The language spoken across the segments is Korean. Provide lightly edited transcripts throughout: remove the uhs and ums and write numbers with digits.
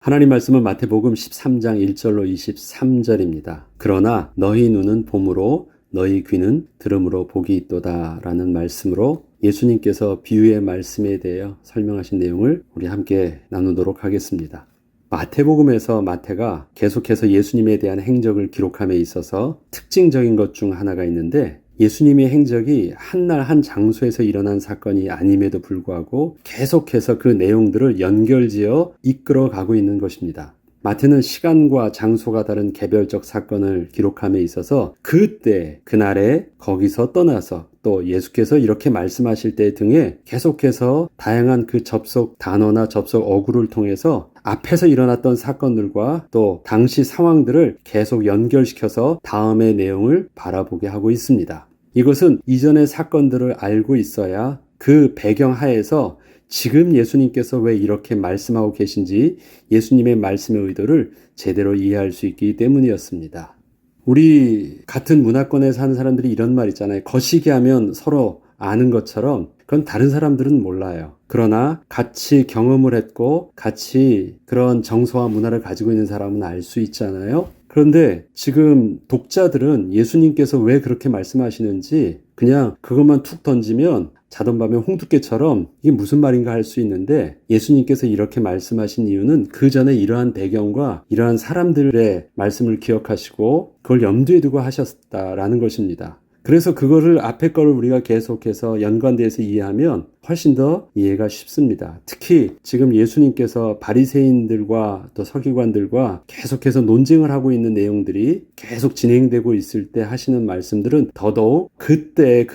하나님 말씀은 마태복음 13장 1절로 23절입니다. 그러나 너희 눈은 봄으로 너희 귀는 들음으로 복이 있도다 라는 말씀으로 예수님께서 비유의 말씀에 대해 설명하신 내용을 우리 함께 나누도록 하겠습니다. 마태복음에서 마태가 계속해서 예수님에 대한 행적을 기록함에 있어서 특징적인 것 중 하나가 있는데, 예수님의 행적이 한 날 한 장소에서 일어난 사건이 아님에도 불구하고 계속해서 그 내용들을 연결지어 이끌어가고 있는 것입니다. 마태는 시간과 장소가 다른 개별적 사건을 기록함에 있어서 그때 그날에 거기서 떠나서 또 예수께서 이렇게 말씀하실 때 등에 계속해서 다양한 그 접속 단어나 접속 어구를 통해서 앞에서 일어났던 사건들과 또 당시 상황들을 계속 연결시켜서 다음의 내용을 바라보게 하고 있습니다. 이것은 이전의 사건들을 알고 있어야 그 배경 하에서 지금 예수님께서 왜 이렇게 말씀하고 계신지 예수님의 말씀의 의도를 제대로 이해할 수 있기 때문이었습니다. 우리 같은 문화권에 사는 사람들이 이런 말 있잖아요. 거시기 하면 서로 아는 것처럼 그건 다른 사람들은 몰라요. 그러나 같이 경험을 했고 같이 그런 정서와 문화를 가지고 있는 사람은 알 수 있잖아요. 그런데 지금 독자들은 예수님께서 왜 그렇게 말씀하시는지 그냥 그것만 툭 던지면 자던 밤에 홍두깨처럼 이게 무슨 말인가 할 수 있는데, 예수님께서 이렇게 말씀하신 이유는 그 전에 이러한 배경과 이러한 사람들의 말씀을 기억하시고 그걸 염두에 두고 하셨다라는 것입니다. 그래서 그거를 앞에 거를 우리가 계속해서 연관돼서 이해하면 훨씬 더 이해가 쉽습니다. 특히 지금 예수님께서 바리새인들과 또 서기관들과 계속해서 논쟁을 하고 있는 내용들이 계속 진행되고 있을 때 하시는 말씀들은 더더욱 그때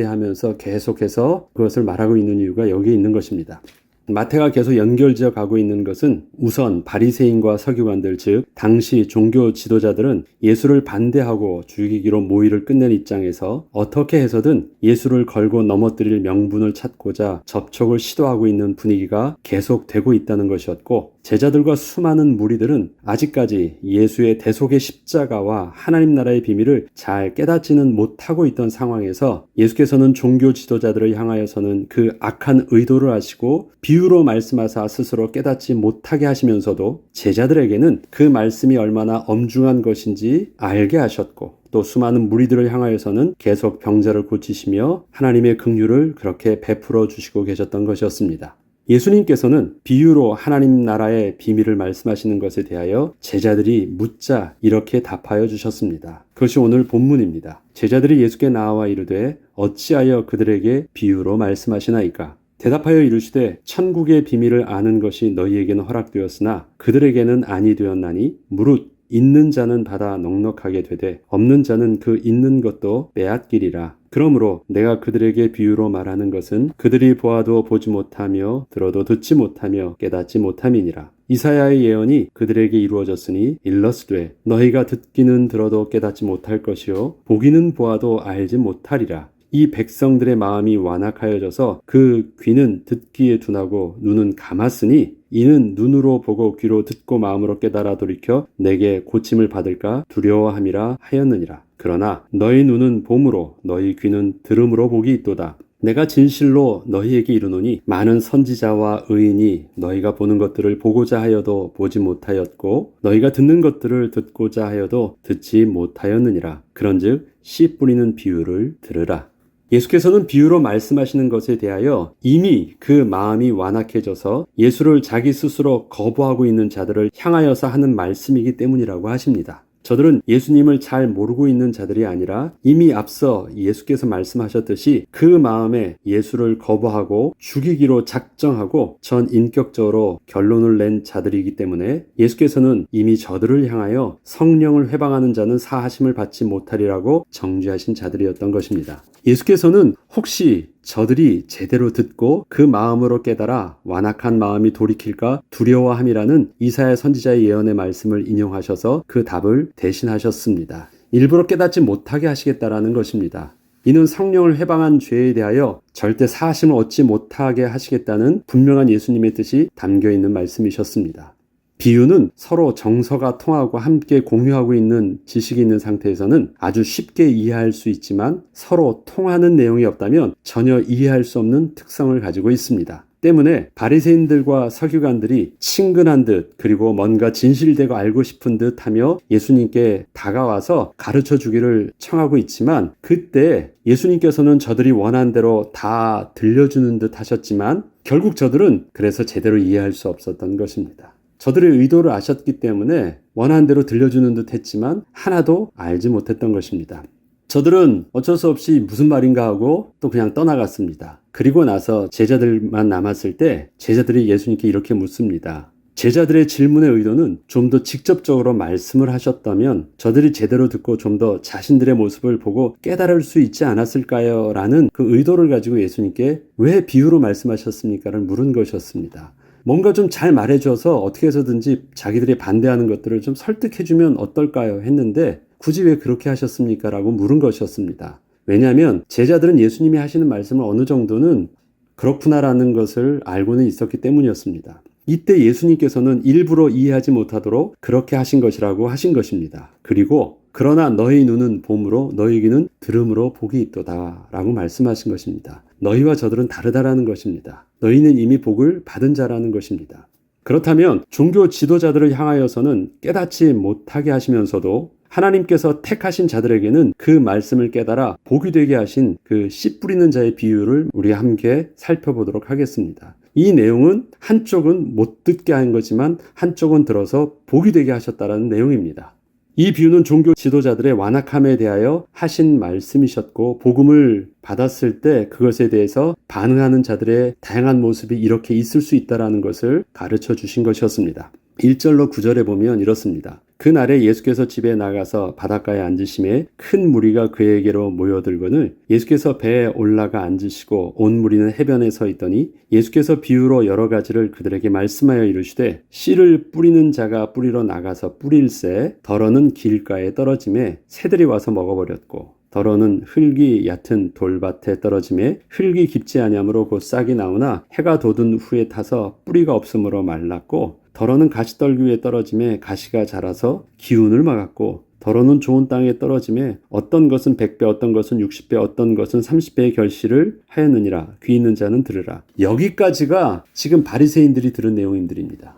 하면서 계속해서 그것을 말하고 있는 이유가 여기에 있는 것입니다. 마태가 계속 연결지어 가고 있는 것은 우선 바리새인과 서기관들, 즉 당시 종교 지도자들은 예수를 반대하고 죽이기로 모의를 끝낸 입장에서 어떻게 해서든 예수를 걸고 넘어뜨릴 명분을 찾고자 접촉을 시도하고 있는 분위기가 계속되고 있다는 것이었고, 제자들과 수많은 무리들은 아직까지 예수의 대속의 십자가와 하나님 나라의 비밀을 잘 깨닫지는 못하고 있던 상황에서 예수께서는 종교 지도자들을 향하여서는 그 악한 의도를 아시고 비유로 말씀하사 스스로 깨닫지 못하게 하시면서도 제자들에게는 그 말씀이 얼마나 엄중한 것인지 알게 하셨고, 또 수많은 무리들을 향하여서는 계속 병자를 고치시며 하나님의 긍휼을 그렇게 베풀어 주시고 계셨던 것이었습니다. 예수님께서는 비유로 하나님 나라의 비밀을 말씀하시는 것에 대하여 제자들이 묻자 이렇게 답하여 주셨습니다. 그것이 오늘 본문입니다. 제자들이 예수께 나와 이르되 어찌하여 그들에게 비유로 말씀하시나이까? 대답하여 이르시되 천국의 비밀을 아는 것이 너희에게는 허락되었으나 그들에게는 아니 되었나니 무릇 있는 자는 받아 넉넉하게 되되 없는 자는 그 있는 것도 빼앗기리라. 그러므로 내가 그들에게 비유로 말하는 것은 그들이 보아도 보지 못하며 들어도 듣지 못하며 깨닫지 못함이니라. 이사야의 예언이 그들에게 이루어졌으니 일러스되 너희가 듣기는 들어도 깨닫지 못할 것이요 보기는 보아도 알지 못하리라. 이 백성들의 마음이 완악하여져서 그 귀는 듣기에 둔하고 눈은 감았으니 이는 눈으로 보고 귀로 듣고 마음으로 깨달아 돌이켜 내게 고침을 받을까 두려워함이라 하였느니라. 그러나 너희 눈은 봄으로 너희 귀는 들음으로 복이 있도다. 내가 진실로 너희에게 이르노니 많은 선지자와 의인이 너희가 보는 것들을 보고자 하여도 보지 못하였고 너희가 듣는 것들을 듣고자 하여도 듣지 못하였느니라. 그런즉 씨 뿌리는 비유를 들으라. 예수께서는 비유로 말씀하시는 것에 대하여 이미 그 마음이 완악해져서 예수를 자기 스스로 거부하고 있는 자들을 향하여서 하는 말씀이기 때문이라고 하십니다. 저들은 예수님을 잘 모르고 있는 자들이 아니라 이미 앞서 예수께서 말씀하셨듯이 그 마음에 예수를 거부하고 죽이기로 작정하고 전 인격적으로 결론을 낸 자들이기 때문에 예수께서는 이미 저들을 향하여 성령을 회방하는 자는 사하심을 받지 못하리라고 정죄하신 자들이었던 것입니다. 예수께서는 혹시 저들이 제대로 듣고 그 마음으로 깨달아 완악한 마음이 돌이킬까 두려워함이라는 이사야 선지자의 예언의 말씀을 인용하셔서 그 답을 대신하셨습니다. 일부러 깨닫지 못하게 하시겠다라는 것입니다. 이는 성령을 회방한 죄에 대하여 절대 사하심을 얻지 못하게 하시겠다는 분명한 예수님의 뜻이 담겨 있는 말씀이셨습니다. 비유는 서로 정서가 통하고 함께 공유하고 있는 지식이 있는 상태에서는 아주 쉽게 이해할 수 있지만 서로 통하는 내용이 없다면 전혀 이해할 수 없는 특성을 가지고 있습니다. 때문에 바리새인들과 서기관들이 친근한 듯 그리고 뭔가 진실되고 알고 싶은 듯 하며 예수님께 다가와서 가르쳐 주기를 청하고 있지만, 그때 예수님께서는 저들이 원한 대로 다 들려주는 듯 하셨지만 결국 저들은 그래서 제대로 이해할 수 없었던 것입니다. 저들의 의도를 아셨기 때문에 원한 대로 들려주는 듯 했지만 하나도 알지 못했던 것입니다. 저들은 어쩔 수 없이 무슨 말인가 하고 또 그냥 떠나갔습니다. 그리고 나서 제자들만 남았을 때 제자들이 예수님께 이렇게 묻습니다. 제자들의 질문의 의도는 좀 더 직접적으로 말씀을 하셨다면 저들이 제대로 듣고 좀 더 자신들의 모습을 보고 깨달을 수 있지 않았을까요? 라는 그 의도를 가지고 예수님께 왜 비유로 말씀하셨습니까? 를 물은 것이었습니다. 뭔가 좀 잘 말해줘서 어떻게 해서든지 자기들이 반대하는 것들을 좀 설득해주면 어떨까요? 했는데 굳이 왜 그렇게 하셨습니까? 라고 물은 것이었습니다. 왜냐하면 제자들은 예수님이 하시는 말씀을 어느 정도는 그렇구나라는 것을 알고는 있었기 때문이었습니다. 이때 예수님께서는 일부러 이해하지 못하도록 그렇게 하신 것이라고 하신 것입니다. 그리고 그러나 너희 눈은 봄으로 너희 귀는 들음으로 복이 있도다 라고 말씀하신 것입니다. 너희와 저들은 다르다라는 것입니다. 너희는 이미 복을 받은 자라는 것입니다. 그렇다면 종교 지도자들을 향하여서는 깨닫지 못하게 하시면서도 하나님께서 택하신 자들에게는 그 말씀을 깨달아 복이 되게 하신 그 씨 뿌리는 자의 비유를 우리 함께 살펴보도록 하겠습니다. 이 내용은 한쪽은 못 듣게 한 거지만 한쪽은 들어서 복이 되게 하셨다라는 내용입니다. 이 비유는 종교 지도자들의 완악함에 대하여 하신 말씀이셨고, 복음을 받았을 때 그것에 대해서 반응하는 자들의 다양한 모습이 이렇게 있을 수 있다는 것을 가르쳐 주신 것이었습니다. 1절로 9절에 보면 이렇습니다. 그날에 예수께서 집에 나가서 바닷가에 앉으심에 큰 무리가 그에게로 모여들거늘 예수께서 배에 올라가 앉으시고 온 무리는 해변에 서 있더니 예수께서 비유로 여러 가지를 그들에게 말씀하여 이르시되 씨를 뿌리는 자가 뿌리러 나가서 뿌릴새 더러는 길가에 떨어짐에 새들이 와서 먹어버렸고 더러는 흙이 얕은 돌밭에 떨어짐에 흙이 깊지 아니하므로 곧 싹이 나오나 해가 돋은 후에 타서 뿌리가 없으므로 말랐고 더러는 가시떨기 위에 떨어짐에 가시가 자라서 기운을 막았고 더러는 좋은 땅에 떨어짐에 어떤 것은 100배 어떤 것은 60배 어떤 것은 30배의 결실을 하였느니라. 귀 있는 자는 들으라. 여기까지가 지금 바리새인들이 들은 내용들입니다.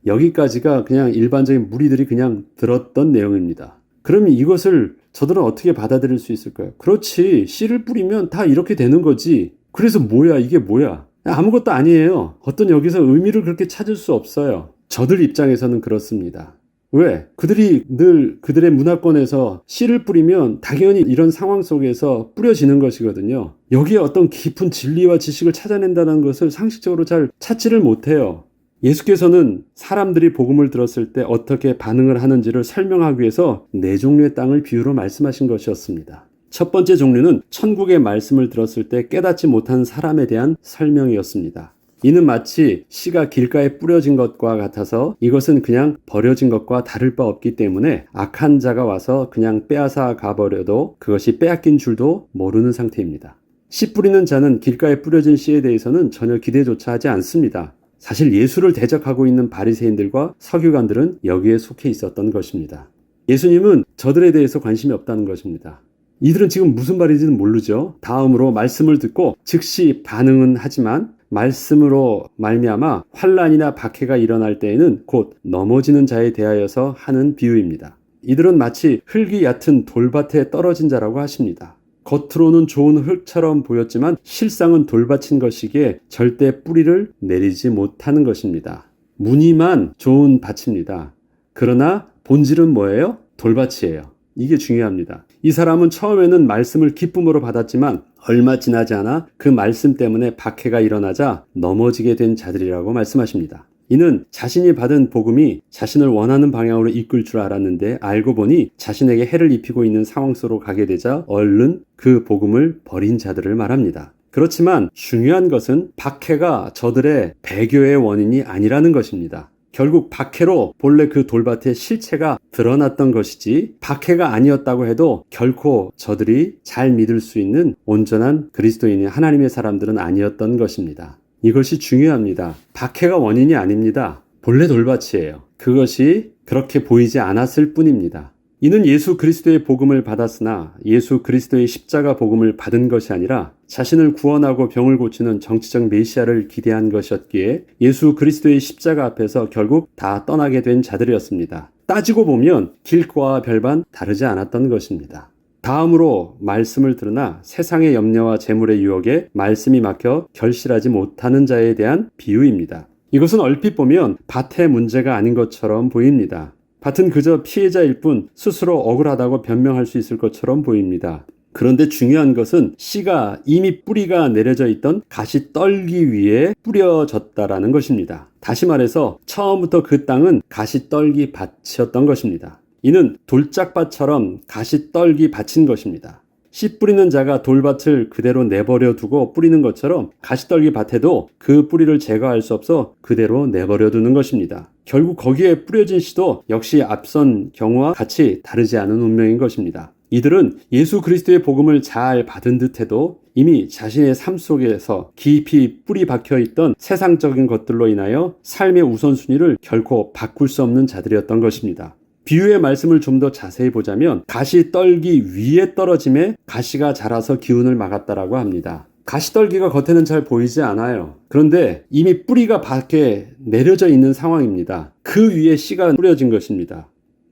여기까지가 그냥 일반적인 무리들이 그냥 들었던 내용입니다. 그러면 이것을 저들은 어떻게 받아들일 수 있을까요? 그렇지, 씨를 뿌리면 다 이렇게 되는 거지. 그래서 뭐야, 이게 뭐야? 아무것도 아니에요. 어떤 여기서 의미를 그렇게 찾을 수 없어요. 저들 입장에서는 그렇습니다. 왜? 그들이 늘 그들의 문화권에서 씨를 뿌리면 당연히 이런 상황 속에서 뿌려지는 것이거든요. 여기에 어떤 깊은 진리와 지식을 찾아낸다는 것을 상식적으로 잘 찾지를 못해요. 예수께서는 사람들이 복음을 들었을 때 어떻게 반응을 하는지를 설명하기 위해서 네 종류의 땅을 비유로 말씀하신 것이었습니다. 첫 번째 종류는 천국의 말씀을 들었을 때 깨닫지 못한 사람에 대한 설명이었습니다. 이는 마치 씨가 길가에 뿌려진 것과 같아서 이것은 그냥 버려진 것과 다를 바 없기 때문에 악한 자가 와서 그냥 빼앗아 가버려도 그것이 빼앗긴 줄도 모르는 상태입니다. 씨 뿌리는 자는 길가에 뿌려진 씨에 대해서는 전혀 기대조차 하지 않습니다. 사실 예수를 대적하고 있는 바리새인들과 서기관들은 여기에 속해 있었던 것입니다. 예수님은 저들에 대해서 관심이 없다는 것입니다. 이들은 지금 무슨 말인지는 모르죠. 다음으로 말씀을 듣고 즉시 반응은 하지만 말씀으로 말미암아 환난이나 박해가 일어날 때에는 곧 넘어지는 자에 대하여서 하는 비유입니다. 이들은 마치 흙이 얕은 돌밭에 떨어진 자라고 하십니다. 겉으로는 좋은 흙처럼 보였지만 실상은 돌밭인 것이기에 절대 뿌리를 내리지 못하는 것입니다. 무늬만 좋은 밭입니다. 그러나 본질은 뭐예요? 돌밭이에요. 이게 중요합니다. 이 사람은 처음에는 말씀을 기쁨으로 받았지만 얼마 지나지 않아 그 말씀 때문에 박해가 일어나자 넘어지게 된 자들이라고 말씀하십니다. 이는 자신이 받은 복음이 자신을 원하는 방향으로 이끌 줄 알았는데 알고 보니 자신에게 해를 입히고 있는 상황 속으로 가게 되자 얼른 그 복음을 버린 자들을 말합니다. 그렇지만 중요한 것은 박해가 저들의 배교의 원인이 아니라는 것입니다. 결국 박해로 본래 그 돌밭의 실체가 드러났던 것이지 박해가 아니었다고 해도 결코 저들이 잘 믿을 수 있는 온전한 그리스도인의 하나님의 사람들은 아니었던 것입니다. 이것이 중요합니다. 박해가 원인이 아닙니다. 본래 돌밭이에요. 그것이 그렇게 보이지 않았을 뿐입니다. 이는 예수 그리스도의 복음을 받았으나 예수 그리스도의 십자가 복음을 받은 것이 아니라 자신을 구원하고 병을 고치는 정치적 메시아를 기대한 것이었기에 예수 그리스도의 십자가 앞에서 결국 다 떠나게 된 자들이었습니다. 따지고 보면 길과 별반 다르지 않았던 것입니다. 다음으로 말씀을 들으나 세상의 염려와 재물의 유혹에 말씀이 막혀 결실하지 못하는 자에 대한 비유입니다. 이것은 얼핏 보면 밭의 문제가 아닌 것처럼 보입니다. 밭은 그저 피해자일 뿐 스스로 억울하다고 변명할 수 있을 것처럼 보입니다. 그런데 중요한 것은 씨가 이미 뿌리가 내려져 있던 가시떨기 위에 뿌려졌다라는 것입니다. 다시 말해서 처음부터 그 땅은 가시떨기 밭이었던 것입니다. 이는 돌짝밭처럼 가시떨기 밭인 것입니다. 씨 뿌리는 자가 돌밭을 그대로 내버려 두고 뿌리는 것처럼 가시떨기 밭에도 그 뿌리를 제거할 수 없어 그대로 내버려 두는 것입니다. 결국 거기에 뿌려진 씨도 역시 앞선 경우와 같이 다르지 않은 운명인 것입니다. 이들은 예수 그리스도의 복음을 잘 받은 듯해도 이미 자신의 삶 속에서 깊이 뿌리 박혀 있던 세상적인 것들로 인하여 삶의 우선순위를 결코 바꿀 수 없는 자들이었던 것입니다. 비유의 말씀을 좀 더 자세히 보자면 가시떨기 위에 떨어짐에 가시가 자라서 기운을 막았다라고 합니다. 가시떨기가 겉에는 잘 보이지 않아요. 그런데 이미 뿌리가 밖에 내려져 있는 상황입니다. 그 위에 씨가 뿌려진 것입니다.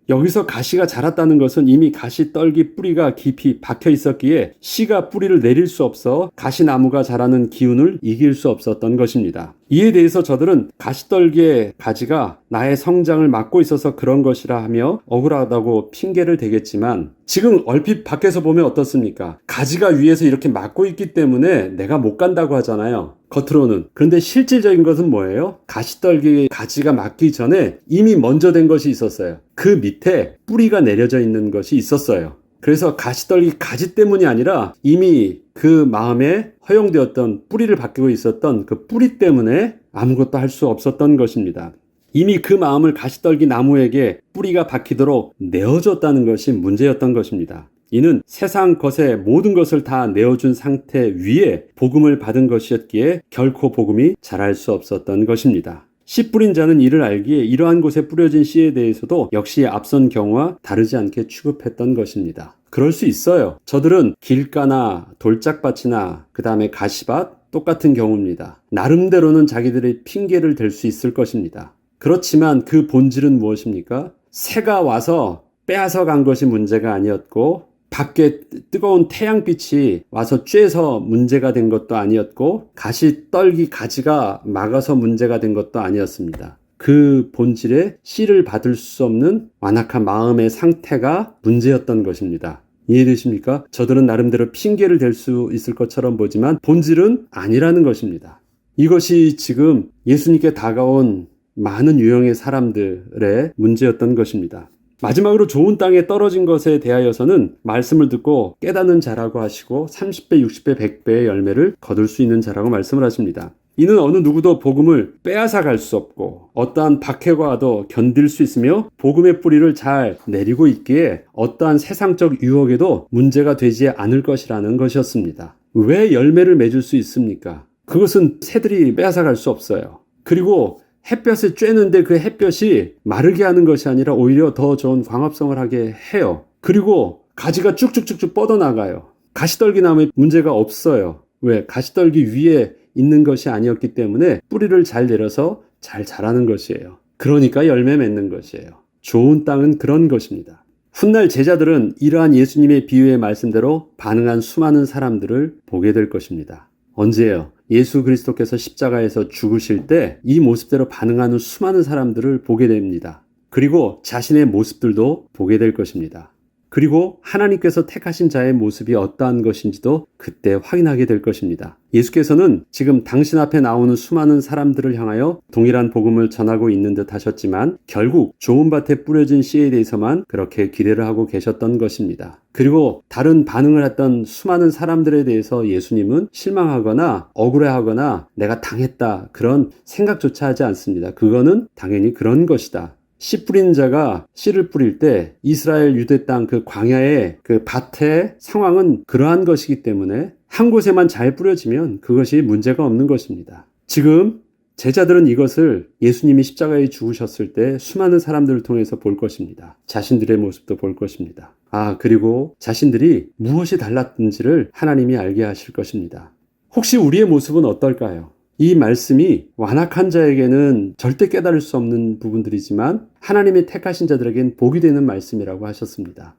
여기서 가시가 자랐다는 것은 이미 가시떨기 뿌리가 깊이 박혀 있었기에 씨가 뿌리를 내릴 수 없어 가시나무가 자라는 기운을 이길 수 없었던 것입니다. 이에 대해서 저들은 가시떨기의 가지가 나의 성장을 막고 있어서 그런 것이라 하며 억울하다고 핑계를 대겠지만 지금 얼핏 밖에서 보면 어떻습니까? 가지가 위에서 이렇게 막고 있기 때문에 내가 못 간다고 하잖아요. 겉으로는. 그런데 실질적인 것은 뭐예요? 가시떨기 가지가 막기 전에 이미 먼저 된 것이 있었어요. 그 밑에 뿌리가 내려져 있는 것이 있었어요. 그래서 가시떨기 가지 때문이 아니라 이미 그 마음에 허용되었던 뿌리를 바뀌고 있었던 그 뿌리 때문에 아무것도 할 수 없었던 것입니다. 이미 그 마음을 가시떨기 나무에게 뿌리가 박히도록 내어줬다는 것이 문제였던 것입니다. 이는 세상 것의 모든 것을 다 내어준 상태 위에 복음을 받은 것이었기에 결코 복음이 자랄 수 없었던 것입니다. 씨 뿌린 자는 이를 알기에 이러한 곳에 뿌려진 씨에 대해서도 역시 앞선 경우와 다르지 않게 취급했던 것입니다. 그럴 수 있어요. 저들은 길가나 돌짝밭이나 그 다음에 가시밭 똑같은 경우입니다. 나름대로는 자기들의 핑계를 댈 수 있을 것입니다. 그렇지만 그 본질은 무엇입니까? 새가 와서 빼앗아 간 것이 문제가 아니었고 밖에 뜨거운 태양빛이 와서 쬐서 문제가 된 것도 아니었고 가시떨기 가지가 막아서 문제가 된 것도 아니었습니다. 그 본질에 씨를 받을 수 없는 완악한 마음의 상태가 문제였던 것입니다. 이해되십니까? 저들은 나름대로 핑계를 댈 수 있을 것처럼 보지만 본질은 아니라는 것입니다. 이것이 지금 예수님께 다가온 많은 유형의 사람들의 문제였던 것입니다. 마지막으로 좋은 땅에 떨어진 것에 대하여서는 말씀을 듣고 깨닫는 자라고 하시고 30배, 60배, 100배의 열매를 거둘 수 있는 자라고 말씀을 하십니다. 이는 어느 누구도 복음을 빼앗아 갈 수 없고 어떠한 박해가 와도 견딜 수 있으며 복음의 뿌리를 잘 내리고 있기에 어떠한 세상적 유혹에도 문제가 되지 않을 것이라는 것이었습니다. 왜 열매를 맺을 수 있습니까? 그것은 새들이 빼앗아 갈 수 없어요. 그리고 햇볕에 쬐는데 그 햇볕이 마르게 하는 것이 아니라 오히려 더 좋은 광합성을 하게 해요. 그리고 가지가 쭉쭉쭉쭉 뻗어나가요. 가시떨기 나무에 문제가 없어요. 왜? 가시떨기 위에 있는 것이 아니었기 때문에 뿌리를 잘 내려서 잘 자라는 것이에요. 그러니까 열매 맺는 것이에요. 좋은 땅은 그런 것입니다. 훗날 제자들은 이러한 예수님의 비유의 말씀대로 반응한 수많은 사람들을 보게 될 것입니다. 언제예요? 예수 그리스도께서 십자가에서 죽으실 때 이 모습대로 반응하는 수많은 사람들을 보게 됩니다. 그리고 자신의 모습들도 보게 될 것입니다. 그리고 하나님께서 택하신 자의 모습이 어떠한 것인지도 그때 확인하게 될 것입니다. 예수께서는 지금 당신 앞에 나오는 수많은 사람들을 향하여 동일한 복음을 전하고 있는 듯 하셨지만 결국 좋은 밭에 뿌려진 씨에 대해서만 그렇게 기대를 하고 계셨던 것입니다. 그리고 다른 반응을 했던 수많은 사람들에 대해서 예수님은 실망하거나 억울해하거나 내가 당했다 그런 생각조차 하지 않습니다. 그거는 당연히 그런 것이다. 씨 뿌리는 자가 씨를 뿌릴 때 이스라엘 유대 땅 그 광야의 그 밭의 상황은 그러한 것이기 때문에 한 곳에만 잘 뿌려지면 그것이 문제가 없는 것입니다. 지금 제자들은 이것을 예수님이 십자가에 죽으셨을 때 수많은 사람들을 통해서 볼 것입니다. 자신들의 모습도 볼 것입니다. 그리고 자신들이 무엇이 달랐는지를 하나님이 알게 하실 것입니다. 혹시 우리의 모습은 어떨까요? 이 말씀이 완악한 자에게는 절대 깨달을 수 없는 부분들이지만 하나님의 택하신 자들에겐 복이 되는 말씀이라고 하셨습니다.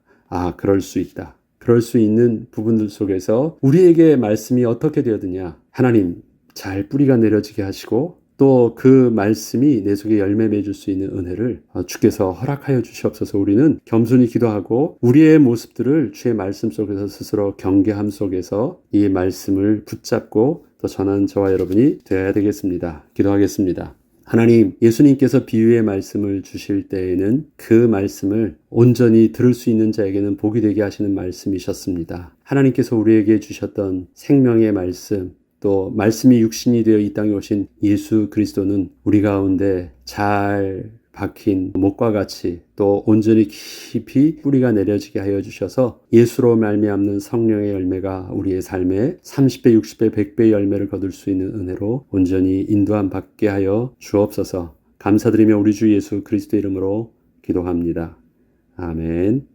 그럴 수 있다. 그럴 수 있는 부분들 속에서 우리에게 말씀이 어떻게 되었느냐? 하나님 잘 뿌리가 내려지게 하시고 또 그 말씀이 내 속에 열매 맺을 수 있는 은혜를 주께서 허락하여 주시옵소서. 우리는 겸손히 기도하고 우리의 모습들을 주의 말씀 속에서 스스로 경계함 속에서 이 말씀을 붙잡고 또 전하는 저와 여러분이 되어야 되겠습니다. 기도하겠습니다. 하나님, 예수님께서 비유의 말씀을 주실 때에는 그 말씀을 온전히 들을 수 있는 자에게는 복이 되게 하시는 말씀이셨습니다. 하나님께서 우리에게 주셨던 생명의 말씀, 또 말씀이 육신이 되어 이 땅에 오신 예수 그리스도는 우리 가운데 잘 박힌 목과 같이 또 온전히 깊이 뿌리가 내려지게 하여 주셔서 예수로 말미암는 성령의 열매가 우리의 삶에 30배, 60배, 100배의 열매를 거둘 수 있는 은혜로 온전히 인도함 받게 하여 주옵소서. 감사드리며 우리 주 예수 그리스도 이름으로 기도합니다. 아멘.